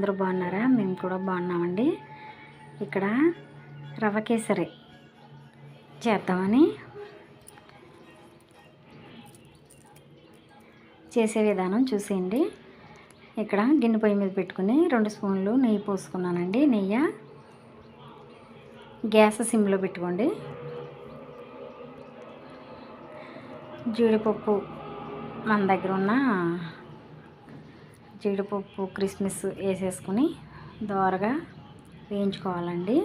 అందరూ బాగున్నారా? మేము కూడా బాగున్నామండి. ఇక్కడ రవ్వ కేసరి చేద్దామని చేసే విధానం చూసేయండి. ఇక్కడ గిన్నె పొయ్యి మీద పెట్టుకుని 2 స్పూన్లు నెయ్యి పోసుకున్నానండి. నెయ్యి గ్యాస్ సిమ్లో పెట్టుకోండి. జీడిపప్పు మన దగ్గర ఉన్న జీడిపప్పు కిస్మిస్ వేసేసుకుని దోరగా వేయించుకోవాలండి.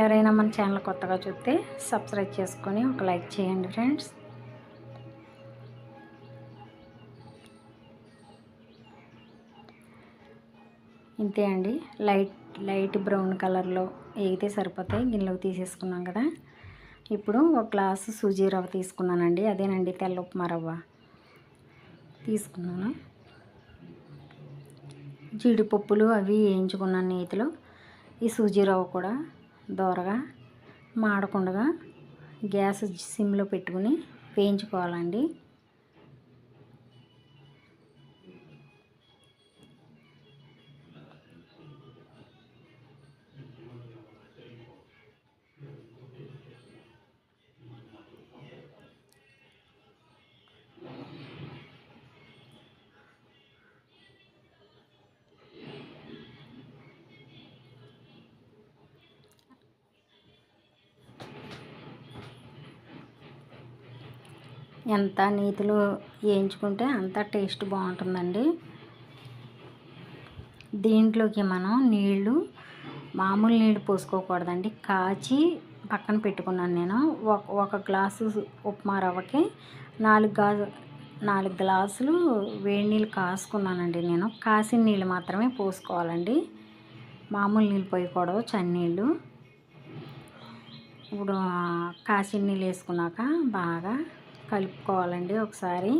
ఎవరైనా మన ఛానల్ కొత్తగా చూస్తే సబ్స్క్రైబ్ చేసుకొని ఒక లైక్ చేయండి ఫ్రెండ్స్. ఇంతే అండి. లైట్ బ్రౌన్ కలర్లో వేగితే సరిపోతాయి. గిన్నెలోకి తీసేసుకున్నాం కదా. ఇప్పుడు ఒక గ్లాసు సూజీ రవ్వ తీసుకున్నానండి. అదేనండి తెల్ల ఉప్మా రవ్వ తీసుకున్నాను. జీడిపప్పులు అవి వేయించుకున్నాను నేతిలో. ఈ సూజీ రవ్వ కూడా దోరగా మాడకుండా గ్యాస్ సిమ్లో పెట్టుకుని వేయించుకోవాలండి. ఎంత నీతిలో వేయించుకుంటే అంత టేస్ట్ బాగుంటుందండి. దీంట్లోకి మనం మామూలు నీళ్ళు పోసుకోకూడదండి. కాచి పక్కన పెట్టుకున్నాను నేను. ఒక గ్లాసు ఉప్మా రవ్వకి 4 గ్లాసులు వేడి నీళ్ళు కాసుకున్నానండి నేను. కాసిన నీళ్ళు మాత్రమే పోసుకోవాలండి. మామూలు నీళ్ళు పోయకూడదు, చన్నీళ్ళు. ఇప్పుడు కాసిన నీళ్ళు వేసుకున్నాక బాగా కలుపుకోవాలండి ఒకసారి.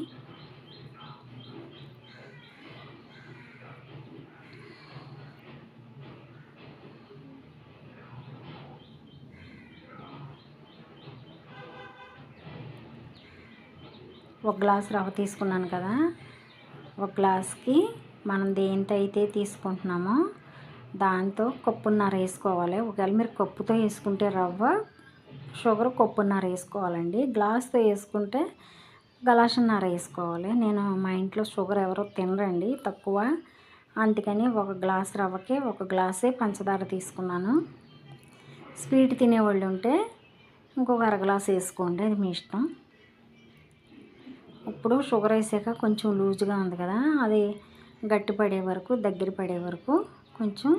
ఒక గ్లాస్ రవ్వ తీసుకున్నాను కదా. ఒక గ్లాస్కి మనం దేంతో అయితే తీసుకుంటున్నామో దాంతో కప్పున్నర వేసుకోవాలి. ఒకవేళ మీరు కప్పుతో వేసుకుంటే రవ్వ, షుగర్ కప్పున్నర వేసుకోవాలండి. గ్లాస్తో వేసుకుంటే గలాసున్నర వేసుకోవాలి. మా ఇంట్లో షుగర్ ఎవరో తినరండి, తక్కువ. అందుకని ఒక గ్లాస్ రవ్వకి ఒక గ్లాసే పంచదార తీసుకున్నాను. స్వీట్ తినేవాళ్ళు ఉంటే ఇంకొక అరగ్లాస్ వేసుకోండి, అది మీ ఇష్టం. ఇప్పుడు షుగర్ వేసాక కొంచెం లూజ్గా ఉంది కదా, అది దగ్గర పడే వరకు కొంచెం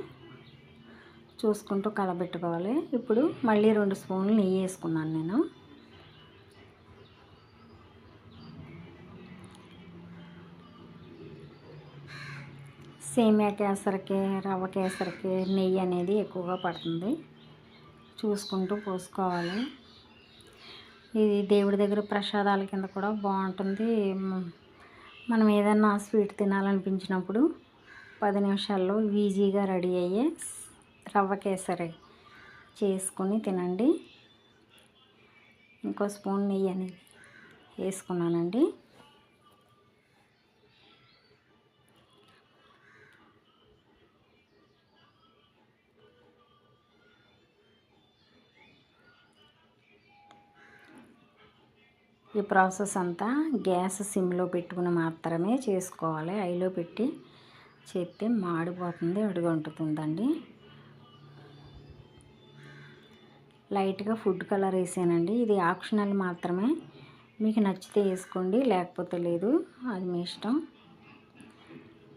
చూసుకుంటూ కలబెట్టుకోవాలి. ఇప్పుడు మళ్ళీ 2 స్పూన్లు నెయ్యి వేసుకున్నాను నేను. సేమియా కేసరికి, రవ్వ కేసరికి నెయ్యి అనేది ఎక్కువగా పడుతుంది. చూసుకుంటూ పోసుకోవాలి. ఇది దేవుడి దగ్గర ప్రసాదాల కింద కూడా బాగుంటుంది. మనం ఏదన్నా స్వీట్ తినాలనిపించినప్పుడు 10 నిమిషాల్లో ఈజీగా రెడీ అయ్యే రవ్వ కేసరి చేసుకుని తినండి. ఇంకో స్పూన్ నెయ్యి అనేది వేసుకున్నానండి. ఈ ప్రాసెస్ అంతా గ్యాస్ సిమ్లో పెట్టుకుని మాత్రమే చేసుకోవాలి. హైలో పెట్టి చేస్తే మాడిపోతుంది, అడుగంటుతుందండి. లైట్గా ఫుడ్ కలర్ వేసానండి. ఇది ఆప్షనల్ మాత్రమే. మీకు నచ్చితే వేసుకోండి, లేకపోతే లేదు, అది మీ ఇష్టం.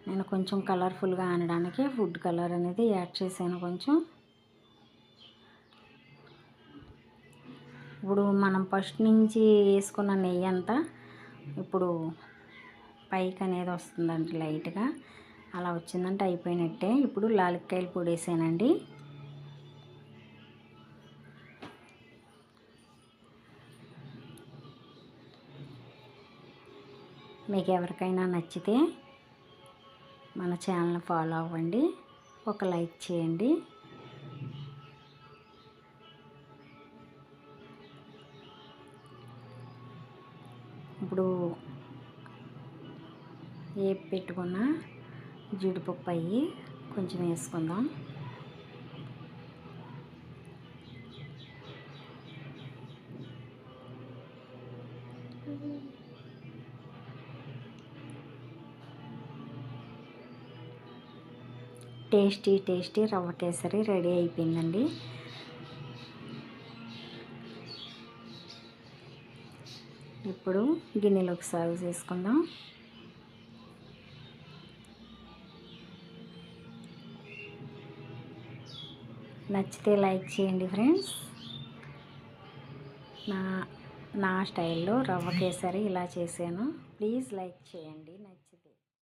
నేను కొంచెం కలర్ఫుల్గా అనడానికి ఫుడ్ కలర్ అనేది యాడ్ చేశాను కొంచెం. ఇప్పుడు మనం ఫస్ట్ నుంచి వేసుకున్న నెయ్యి అంతా ఇప్పుడు పైకి అనేది వస్తుందండి లైట్గా. అలా వచ్చిందంటే అయిపోయినట్టే. ఇప్పుడు లాలిక్కాయల పొడి వేసానండి. మీకు ఎవరికైనా నచ్చితే మన ఛానల్ ఫాలో అవ్వండి, ఒక లైక్ చేయండి. ఇప్పుడు వేపి పెట్టుకున్న జీడిపప్పు అయ్యి కొంచెం వేసుకుందాం. టేస్టీ రవ్వ కేసరి రెడీ అయిపోయిందండి. ఇప్పుడు గిన్నెలోకి సర్వ్ చేసుకుందాం. నచ్చితే లైక్ చేయండి ఫ్రెండ్స్. నా స్టైల్లో రవ్వ కేసరి ఇలా చేశాను. ప్లీజ్ లైక్ చేయండి.